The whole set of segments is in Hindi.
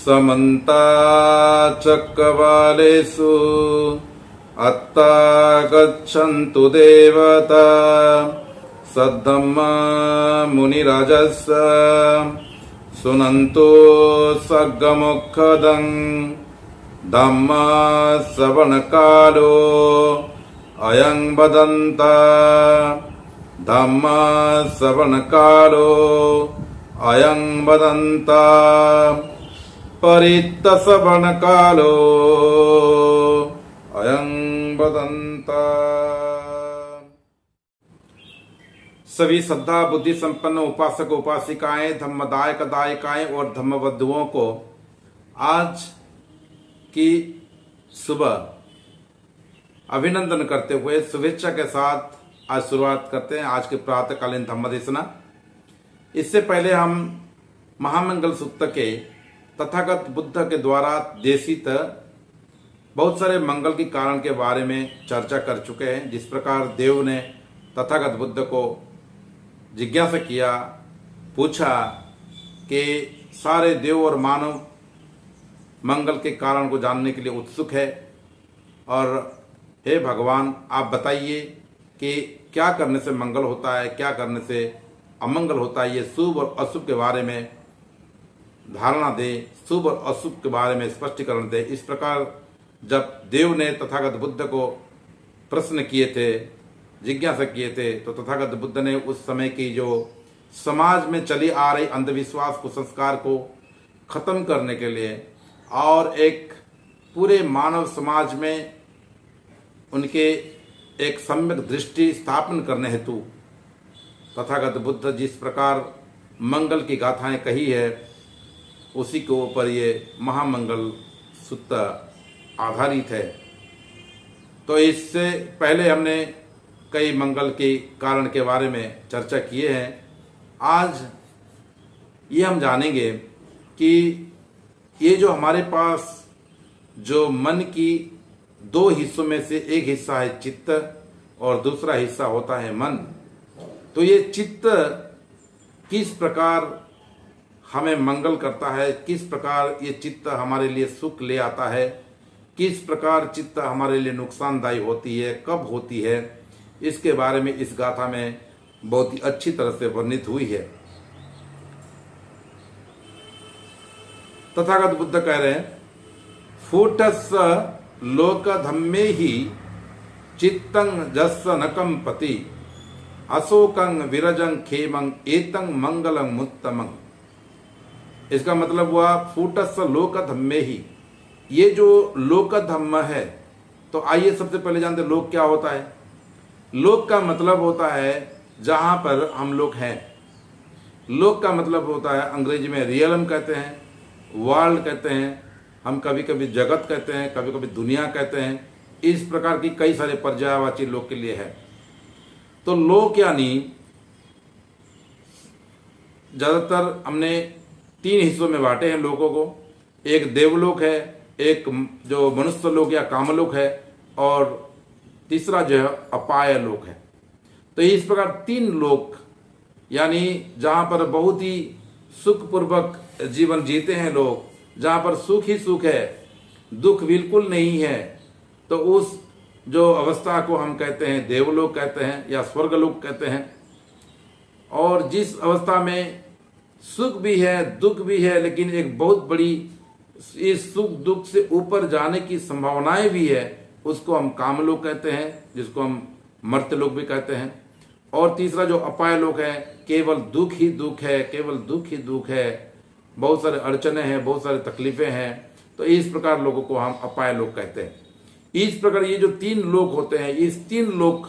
समन्ताचक्रवालेषु अत्ता गच्छन्तु देवता सद्धम्मा मुनिराजस्य सुनन्तु सग्गमुखदं धम्मा श्रवणकालो अयं वदन्ता धम्मा श्रवणकालो अयं वदन्ता परित्त श्रवणकालो अयं वदन्ता। सभी श्रद्धा बुद्धि संपन्न उपासक उपासिकाएं, धम्मदायक दायिकाएं और धम्मबद्धुओं को आज की सुबह अभिनंदन करते हुए शुभेच्छा के साथ आज शुरुआत करते हैं आज के प्रातःकालीन धम्म देशना। इससे पहले हम महामंगल सूत्र के तथागत बुद्ध के द्वारा देशित बहुत सारे मंगल के कारण के बारे में चर्चा कर चुके हैं। जिस प्रकार देव ने तथागत बुद्ध को जिज्ञासा किया, पूछा कि सारे देव और मानव मंगल के कारण को जानने के लिए उत्सुक है और हे भगवान आप बताइए कि क्या करने से मंगल होता है, क्या करने से अमंगल होता है। ये शुभ और अशुभ के बारे में धारणा दे, शुभ और अशुभ के बारे में स्पष्टीकरण दे। इस प्रकार जब देव ने तथागत बुद्ध को प्रश्न किए थे, जिज्ञासा किए थे, तो तथागत बुद्ध ने उस समय की जो समाज में चली आ रही अंधविश्वास कुसंस्कार को खत्म करने के लिए और एक पूरे मानव समाज में उनके एक सम्यक दृष्टि स्थापन करने हेतु तथागत बुद्ध जिस प्रकार मंगल की गाथाएं कही है उसी के ऊपर ये महामंगल सूत्र आधारित है। तो इससे पहले हमने कई मंगल के कारण के बारे में चर्चा किए हैं। आज ये हम जानेंगे कि ये जो हमारे पास जो मन की दो हिस्सों में से एक हिस्सा है चित्त और दूसरा हिस्सा होता है मन, तो ये चित्त किस प्रकार हमें मंगल करता है, किस प्रकार ये चित्त हमारे लिए सुख ले आता है, किस प्रकार चित्त हमारे लिए नुकसानदायी होती है, कब होती है, इसके बारे में इस गाथा में बहुत ही अच्छी तरह से वर्णित हुई है। तथागत बुद्ध कह रहे हैं फूटस्स लोक धम्मे ही चित्तं जस्स नकं पति अशोकं विरजं खेमं एतं मंगलं मुत्तमं। इसका मतलब हुआ फूटस्स लोक धम्मे ही, ये जो लोक धम्म है, तो आइए सबसे पहले जानते लोक क्या होता है। लोक का मतलब होता है जहां पर हम लोग हैं। लोक का मतलब होता है अंग्रेजी में रियलम कहते हैं, वर्ल्ड कहते हैं, हम कभी कभी जगत कहते हैं, कभी कभी दुनिया कहते हैं। इस प्रकार की कई सारे पर्यायवाची लोक के लिए है। तो लोक यानी ज्यादातर हमने तीन हिस्सों में बांटे हैं लोगों को। एक देवलोक है, एक जो मनुष्य लोक या कामलोक है, और तीसरा जो है अपाय लोक है। तो इस प्रकार तीन लोक यानी जहां पर बहुत ही सुखपूर्वक जीवन जीते हैं लोग, जहां पर सुख ही सुख है, दुख बिल्कुल नहीं है, तो उस जो अवस्था को हम कहते हैं देवलोक कहते हैं या स्वर्गलोक कहते हैं। और जिस अवस्था में सुख भी है दुख भी है, लेकिन एक बहुत बड़ी इस सुख दुख से ऊपर जाने की संभावनाएं भी है, उसको हम कामलोक कहते हैं, जिसको हम मर्त्यलोक भी कहते हैं। और तीसरा जो अपाय लोक है, केवल दुख ही दुख है, केवल दुख ही दुख है, बहुत सारे अड़चने हैं, बहुत सारे तकलीफें हैं। तो इस प्रकार लोगों को हम अपाय लोक कहते हैं। इस प्रकार ये जो तीन लोक होते हैं, इस तीन लोक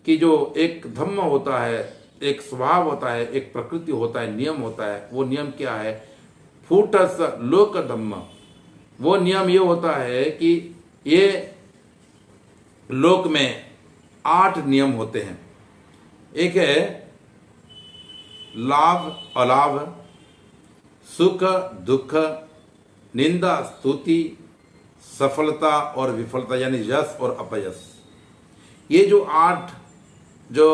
की जो एक धम्म होता है, एक स्वभाव होता है, एक प्रकृति होता है, नियम होता है। वो नियम क्या है? फूटस लोक धम्म। वो नियम ये होता है कि ये लोक में 8 नियम होते हैं। एक है लाभ अलाभ, सुख दुख, निंदा स्तुति, सफलता और विफलता यानी यश और अपयश। ये जो 8 जो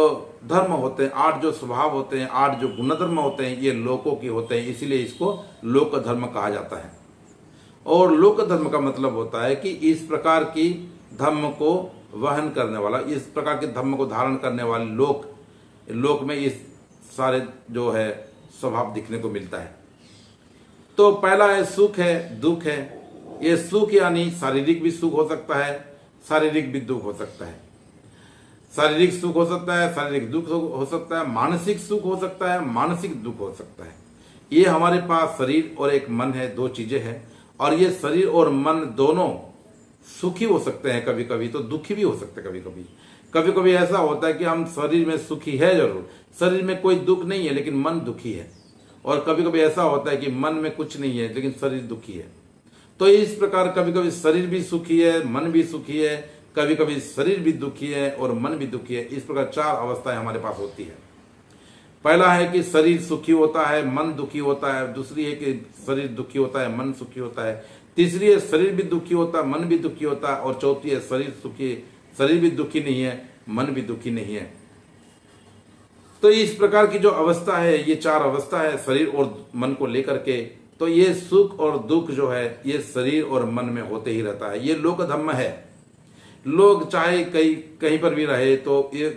धर्म होते हैं, 8 जो स्वभाव होते हैं, 8 जो गुणधर्म होते हैं, ये लोकों के होते हैं, इसीलिए इसको लोक धर्म कहा जाता है। और लोक धर्म का मतलब होता है कि इस प्रकार की धर्म को वहन करने वाला, इस प्रकार के धर्म को धारण करने वाले लोक में इस सारे जो है स्वभाव दिखने को मिलता है। तो पहला है सुख है, दुख है। ये सुख यानी शारीरिक भी सुख हो सकता है, शारीरिक भी दुख हो सकता है। शारीरिक सुख हो सकता है, शारीरिक दुख हो सकता है, मानसिक सुख हो सकता है, मानसिक दुख हो सकता है। ये हमारे पास शरीर और एक मन है, दो चीजें हैं। और ये शरीर और मन दोनों सुखी हो सकते हैं, कभी कभी तो दुखी भी हो सकते हैं। कभी कभी ऐसा होता है कि हम शरीर में सुखी है जरूर, शरीर में कोई दुख नहीं है लेकिन मन दुखी है। और कभी कभी ऐसा होता है कि मन में कुछ नहीं है लेकिन शरीर दुखी है। तो इस प्रकार कभी कभी शरीर भी सुखी है, मन भी सुखी है, कभी कभी शरीर भी दुखी है और मन भी दुखी है। इस प्रकार चार अवस्थाएं हमारे पास होती है। पहला है कि शरीर सुखी होता है, मन दुखी होता है। दूसरी है कि शरीर दुखी होता है, मन सुखी होता है। तीसरी है शरीर भी दुखी होता है, मन भी दुखी होता है। और चौथी है शरीर भी दुखी नहीं है, मन भी दुखी नहीं है। तो इस प्रकार की जो अवस्था है, ये चार अवस्था है शरीर और मन को लेकर के। तो ये सुख और दुख जो है ये शरीर और मन में होते ही रहता है। ये लोक धर्म है। लोग चाहे कहीं पर भी रहे तो ये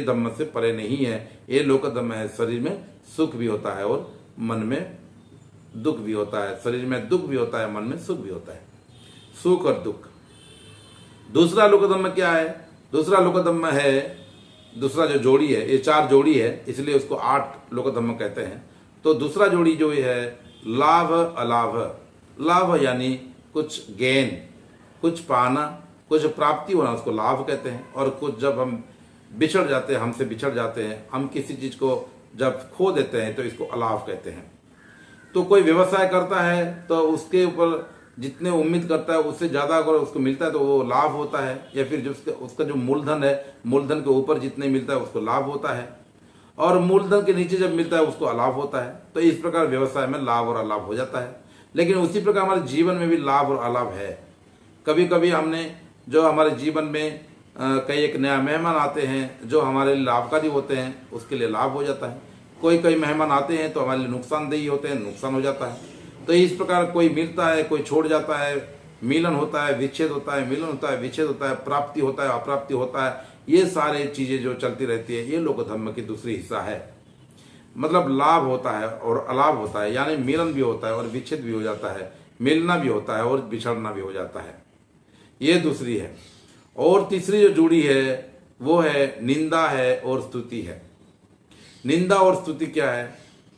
धर्म से परे नहीं है। ये लोक धर्म है। शरीर में सुख भी होता है और मन में दुख भी होता है। शरीर में दुख भी होता है, मन में सुख भी होता है। सुख और दुख। दूसरा लोक धर्म क्या है? दूसरा लोक धर्म है, दूसरा जो जोड़ी है, ये चार जोड़ी है इसलिए उसको 8 लोक धर्म कहते हैं। तो दूसरा जोड़ी जो है लाभ अलाभ। लाभ यानी कुछ गेन, कुछ पाना, कुछ प्राप्ति होना, उसको लाभ कहते हैं। और कुछ जब हम बिछड़ जाते हैं, हमसे बिछड़ जाते हैं, हम किसी चीज को जब खो देते हैं तो इसको अलाभ कहते हैं। तो कोई व्यवसाय करता है तो उसके ऊपर जितने उम्मीद करता है उससे ज्यादा अगर उसको मिलता है तो वो लाभ होता है। या फिर जो उसका जो मूलधन है, मूलधन के ऊपर जितने मिलता है उसको लाभ होता है। और मूलधन के नीचे जब मिलता है उसको अलाभ होता है। तो इस प्रकार व्यवसाय में लाभ और अलाभ हो जाता है। लेकिन उसी प्रकार हमारे जीवन में भी लाभ और अलाभ है। कभी कभी हमने जो हमारे जीवन में कई एक नया मेहमान आते हैं जो हमारे लिए लाभकारी होते हैं, उसके लिए लाभ हो जाता है। कई मेहमान आते हैं तो हमारे लिए नुकसानदेही होते हैं, नुकसान हो जाता है। तो इस प्रकार कोई मिलता है, कोई छोड़ जाता है, मिलन होता है, विच्छेद होता है, मिलन होता है, विच्छेद होता है, प्राप्ति होता है, अप्राप्ति होता है। ये सारे चीजें जो चलती रहती है ये लोक धर्म की दूसरी हिस्सा है। मतलब लाभ होता है और अलाभ होता है, यानी मिलन भी होता है और विच्छेद भी हो जाता है, मिलना भी होता है और बिछड़ना भी हो जाता है। ये दूसरी है। और तीसरी जो जुड़ी है वो है निंदा है और स्तुति है। निंदा और स्तुति क्या है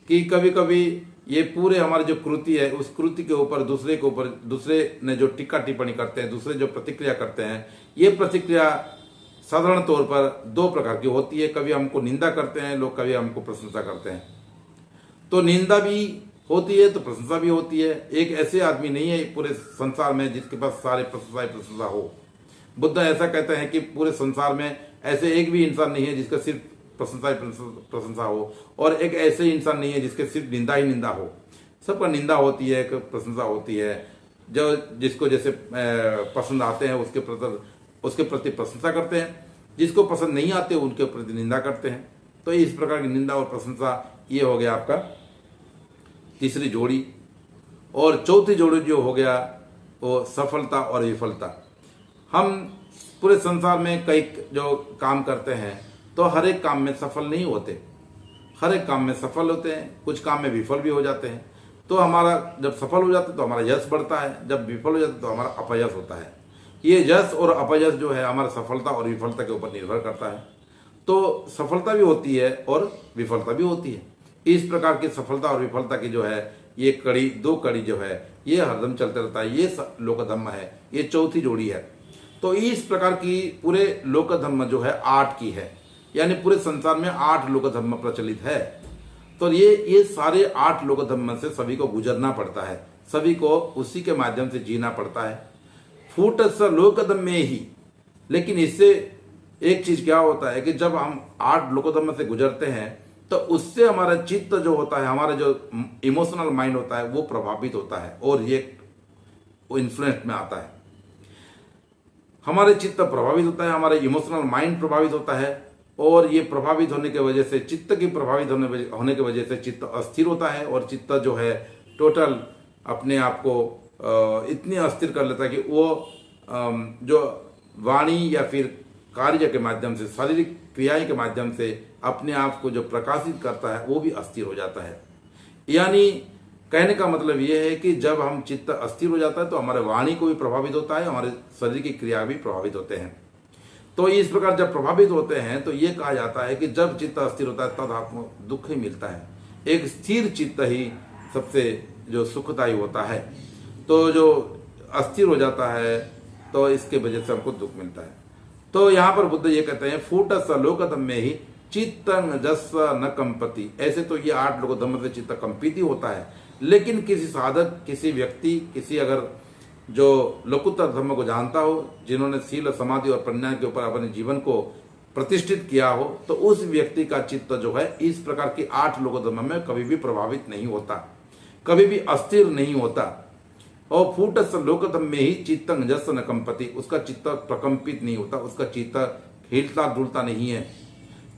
कि कभी कभी ये पूरे हमारी जो कृति है उस कृति के ऊपर दूसरे ने जो टीका टिप्पणी करते हैं, दूसरे जो प्रतिक्रिया करते हैं, ये प्रतिक्रिया साधारण तौर पर 2 प्रकार की होती है। कभी हमको निंदा करते हैं लोग, कभी हमको प्रशंसा करते हैं। तो निंदा भी होती है तो प्रशंसा भी होती है। एक ऐसे आदमी नहीं है पूरे संसार में जिसके पास सारे प्रशंसा हो। बुद्ध ऐसा कहते हैं कि पूरे संसार में ऐसे एक भी इंसान नहीं है जिसका सिर्फ प्रशंसा हो, और एक ऐसे इंसान नहीं है जिसके सिर्फ निंदा ही निंदा हो। सबका निंदा होती है, प्रशंसा होती है। जो जिसको जैसे पसंद आते हैं उसके प्रति प्रशंसा करते हैं, जिसको पसंद नहीं आते उनके प्रति निंदा करते हैं। तो इस प्रकार की निंदा और प्रशंसा ये हो गया आपका तीसरी जोड़ी। और चौथी जोड़ी जो हो गया वो सफलता और विफलता। हम पूरे संसार में कई जो काम करते हैं तो हर एक काम में सफल नहीं होते, हर एक काम में सफल होते हैं, कुछ काम में विफल भी हो जाते हैं। तो हमारा जब सफल हो जाते तो हमारा यश बढ़ता है, जब विफल हो जाते तो हमारा अपयश होता है। ये यश और अपयश जो है हमारा सफलता और विफलता के ऊपर निर्भर करता है। तो सफलता भी होती है और विफलता भी होती है। इस प्रकार की सफलता और विफलता की जो है ये कड़ी, 2 कड़ी जो है ये हरदम चलते रहता है। ये लोक धर्म है, ये चौथी जोड़ी है। तो इस प्रकार की पूरे लोक धर्म जो है 8 की है, यानी पूरे संसार में 8 लोक धर्म प्रचलित है। तो ये सारे 8 लोक धर्म से सभी को गुजरना पड़ता है, सभी को उसी के माध्यम से जीना पड़ता है। फूट स लोक धर्म में ही। लेकिन इससे एक चीज क्या होता है कि जब हम 8 लोक धर्म से गुजरते हैं तो उससे हमारा चित्त जो होता है, हमारा जो इमोशनल माइंड होता है वो प्रभावित होता है और ये इन्फ्लुएंस में आता है। हमारे चित्त प्रभावित होता है, हमारे इमोशनल माइंड प्रभावित होता है। और ये प्रभावित होने की वजह से, चित्त की प्रभावित होने की वजह से चित्त अस्थिर होता है और चित्त जो है टोटल अपने आप को इतनी अस्थिर कर लेता है कि वो जो वाणी या फिर कार्य के माध्यम से, शारीरिक क्रियाएं के माध्यम से अपने आप को जो प्रकाशित करता है वो भी अस्थिर हो जाता है। यानी कहने का मतलब ये है कि जब हम चित्त अस्थिर हो जाता है तो हमारे वाणी को भी प्रभावित होता है, हमारे शरीर की क्रिया भी प्रभावित होते हैं। तो इस प्रकार जब प्रभावित होते हैं तो ये कहा जाता है कि जब चित्त अस्थिर होता है तब आपको दुख ही मिलता है। एक स्थिर चित्त ही सबसे जो सुखदायी होता है। तो जो अस्थिर हो जाता है तो इसके वजह से हमको दुख मिलता है। तो यहाँ पर बुद्ध ये कहते हैं फूट सलोकतम में ही चित्तं जस्स न कंपति। ऐसे तो ये 8 लोग धम्म से चित्त कंपित ही होता है, लेकिन किसी साधक, किसी व्यक्ति, किसी अगर जो लोकोत्तर धर्म को जानता हो, जिन्होंने सील, समाधि और प्रज्ञा के ऊपर अपने जीवन को प्रतिष्ठित किया हो, तो उस व्यक्ति का चित्त जो है इस प्रकार के 8 लोक धर्म में कभी भी प्रभावित नहीं होता, कभी भी अस्थिर नहीं होता। और फूट लोकधर्म में ही चित्तं जस्स न कंपति, उसका चित्त प्रकंपित नहीं होता, उसका चित्त हिलता डुलता नहीं है।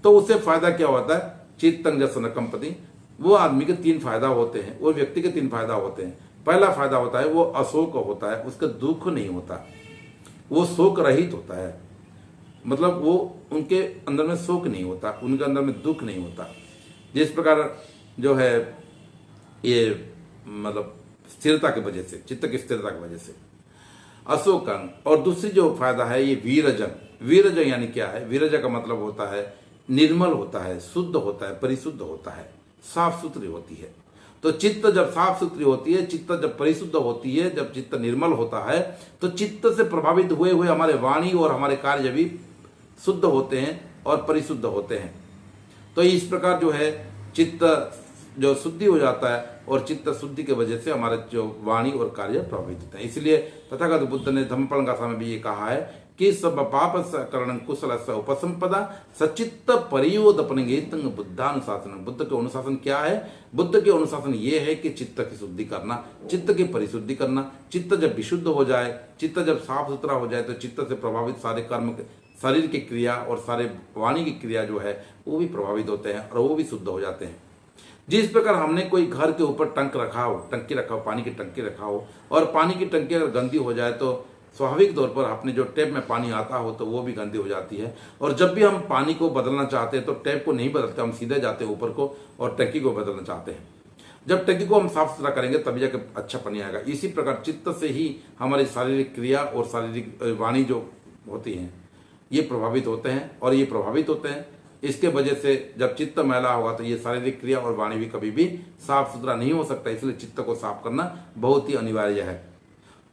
तो उससे फायदा क्या होता है? चित्तं जस्स न कंपति। वो आदमी के 3 फायदा होते हैं, वो व्यक्ति के 3 फायदा होते हैं। पहला फायदा होता है वो अशोक होता है, उसका दुख नहीं होता, वो शोक रहित होता है। मतलब वो उनके अंदर में शोक नहीं होता, उनके अंदर में दुख नहीं होता। जिस प्रकार जो है ये मतलब स्थिरता की वजह से, चित्त की स्थिरता की वजह से अशोकं। और दूसरी जो फायदा है ये वीरजं। वीरजं यानी क्या है? वीरज का मतलब होता है निर्मल होता है, शुद्ध होता है, परिशुद्ध होता है, साफ सुथरी होती है। तो चित्त जब साफ सुथरी होती है, चित्त जब परिशुद्ध होती है, जब चित्त निर्मल होता है, तो चित्त से प्रभावित हुए हुए हमारे वाणी और हमारे कार्य भी शुद्ध होते हैं और परिशुद्ध होते हैं। तो इस प्रकार जो है चित्त जो शुद्धि हो जाता है और चित्त शुद्धि की वजह से हमारे जो वाणी और कार्य प्रभावित होते हैं। इसलिए तथागत बुद्ध ने धम्मपद गाथा में भी ये कहा है कि सब पाप करण कुशल उपसंपदा सचित्त परियोदपनिगेतं बुद्धानुशासन। बुद्ध के अनुशासन क्या है? बुद्ध के अनुशासन ये है कि चित्त की शुद्धि करना, चित्त की परिशुद्धि करना। चित्त जब विशुद्ध हो जाए, चित्त जब साफ सुथरा हो जाए, तो चित्त से प्रभावित सारे कर्म, शरीर की क्रिया और सारे वाणी की क्रिया जो है वो भी प्रभावित होते हैं और वो भी शुद्ध हो जाते हैं। जिस प्रकार हमने कोई घर के ऊपर टंक रखा हो, टंकी रखा हो, पानी की टंकी रखा हो, और पानी की टंकी अगर गंदी हो जाए तो स्वाभाविक तौर पर अपने जो टैप में पानी आता हो तो वो भी गंदी हो जाती है। और जब भी हम पानी को बदलना चाहते हैं तो टैप को नहीं बदलते, हम सीधे जाते हैं ऊपर को और टंकी को बदलना चाहते हैं। जब टंकी को हम साफ सुथरा करेंगे तभी जाकर अच्छा पानी आएगा। इसी प्रकार चित्त से ही हमारी शारीरिक क्रिया और शारीरिक वाणी जो होती हैं ये प्रभावित होते हैं, और ये प्रभावित होते हैं इसके वजह से जब चित्त मैला होगा तो ये शारीरिक क्रिया और वाणी भी कभी भी साफ सुथरा नहीं हो सकता। इसलिए चित्त को साफ करना बहुत ही अनिवार्य है।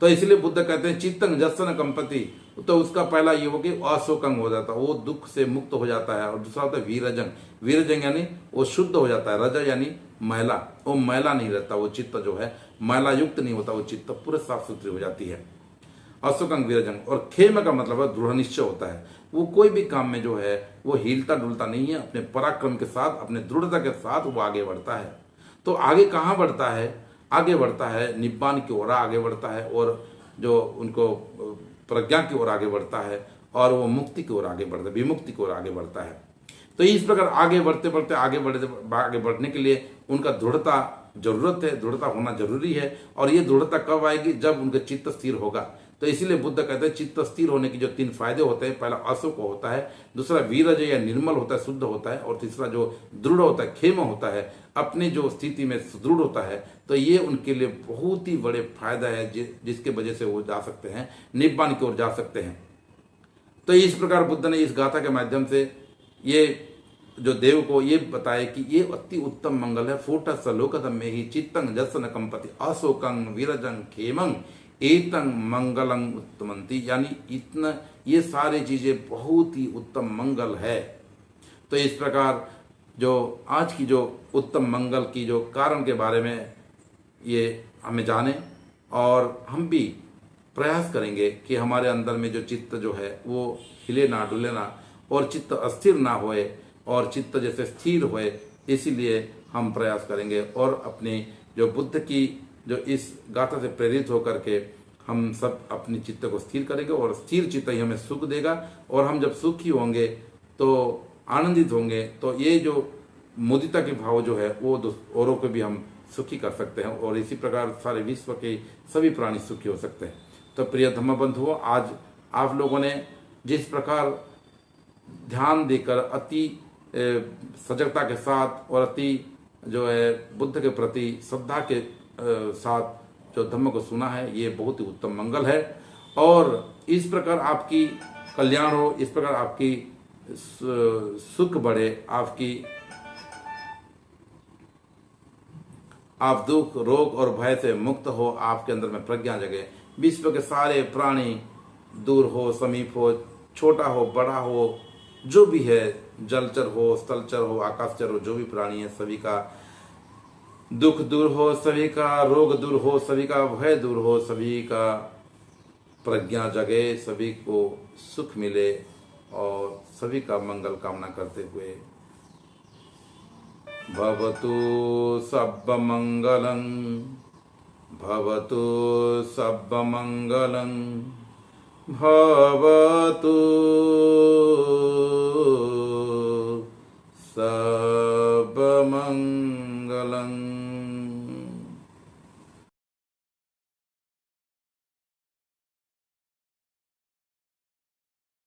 तो इसलिए बुद्ध कहते हैं चित्तं जस्स न कंपति। तो उसका पहला ये हो कि अशोकं हो जाता है, वो दुख से मुक्त हो जाता है। और दूसरा होता है वीरजं। वीरजं यानी वो शुद्ध हो जाता है। रज यानी मैला, वो मैला नहीं रहता, वो चित्त जो है मैला युक्त नहीं होता, वो चित्त पूरे साफ सुथरी हो जाती है। अशोकं वीरजं। और खेम का मतलब है दृढ़ निश्चय होता है। वो कोई भी काम में जो है वो हिलता डुलता नहीं है, अपने पराक्रम के साथ, अपने दृढ़ता के साथ वो आगे बढ़ता है। तो आगे कहाँ बढ़ता है? आगे बढ़ता है निब्बान की ओर आगे बढ़ता है, और जो उनको प्रज्ञा की ओर आगे बढ़ता है, और वो मुक्ति की ओर आगे बढ़ता है, विमुक्ति की ओर आगे बढ़ता है। तो इस प्रकार आगे बढ़ते बढ़ते आगे बढ़ने के लिए उनका दृढ़ता जरूरत है, दृढ़ता होना जरूरी है। और ये दृढ़ता कब आएगी? जब उनका चित्त स्थिर होगा। तो इसीलिए बुद्ध कहते हैं चित्त स्थिर होने के जो 3 फायदे होते हैं, पहला अशोक होता है, दूसरा वीरज या निर्मल होता है, शुद्ध होता है, और तीसरा जो दृढ़ होता है, खेम होता है, अपनी जो स्थिति में सुदृढ़ होता है। तो ये उनके लिए बहुत ही बड़े फायदा है जिसके वजह से वो जा सकते हैं, निब्बान की ओर जा सकते हैं। तो इस प्रकार बुद्ध ने इस गाथा के माध्यम से ये जो देव को ये बताया कि ये अति उत्तम मंगल है। फूट सलोकधम में ही चित्तं जस्स न कंपति अशोकं वीरजं खेमं एतं मंगलं उत्तमंती। यानी इतना ये सारी चीजें बहुत ही उत्तम मंगल है। तो इस प्रकार जो आज की जो उत्तम मंगल की जो कारण के बारे में ये हमें जाने, और हम भी प्रयास करेंगे कि हमारे अंदर में जो चित्त जो है वो हिले ना डुले ना, और चित्त अस्थिर ना होए, और चित्त जैसे स्थिर होए। इसीलिए हम प्रयास करेंगे, और अपने जो बुद्ध की जो इस गाथा से प्रेरित होकर के हम सब अपनी चित्त को स्थिर करेंगे, और स्थिर चित्त ही हमें सुख देगा। और हम जब सुखी होंगे तो आनंदित होंगे, तो ये जो मुदिता के भाव जो है वो औरों को भी हम सुखी कर सकते हैं और इसी प्रकार सारे विश्व के सभी प्राणी सुखी हो सकते हैं। तो प्रिय धम्म बंधुओं, आज आप लोगों ने जिस प्रकार ध्यान देकर अति सजगता के साथ और अति जो है बुद्ध के प्रति श्रद्धा के साथ जो धम्म को सुना है, ये बहुत ही उत्तम मंगल है। और इस प्रकार आपकी कल्याण हो, इस प्रकार आपकी सुख बढ़े, आप दुख रोग और भय से मुक्त हो, आपके अंदर में प्रज्ञा जगे, विश्व के सारे प्राणी दूर हो समीप हो, छोटा हो बड़ा हो, जो भी है, जलचर हो स्थलचर हो आकाशचर हो, जो भी प्राणी है सभी का दुख दूर हो, सभी का रोग दूर हो, सभी का भय दूर हो, सभी का प्रज्ञा जगे, सभी को सुख मिले और सभी का मंगल कामना करते हुए भवतु सर्वमंगलं भवतु सर्वमंगलं भवतु सर्वमंगलं।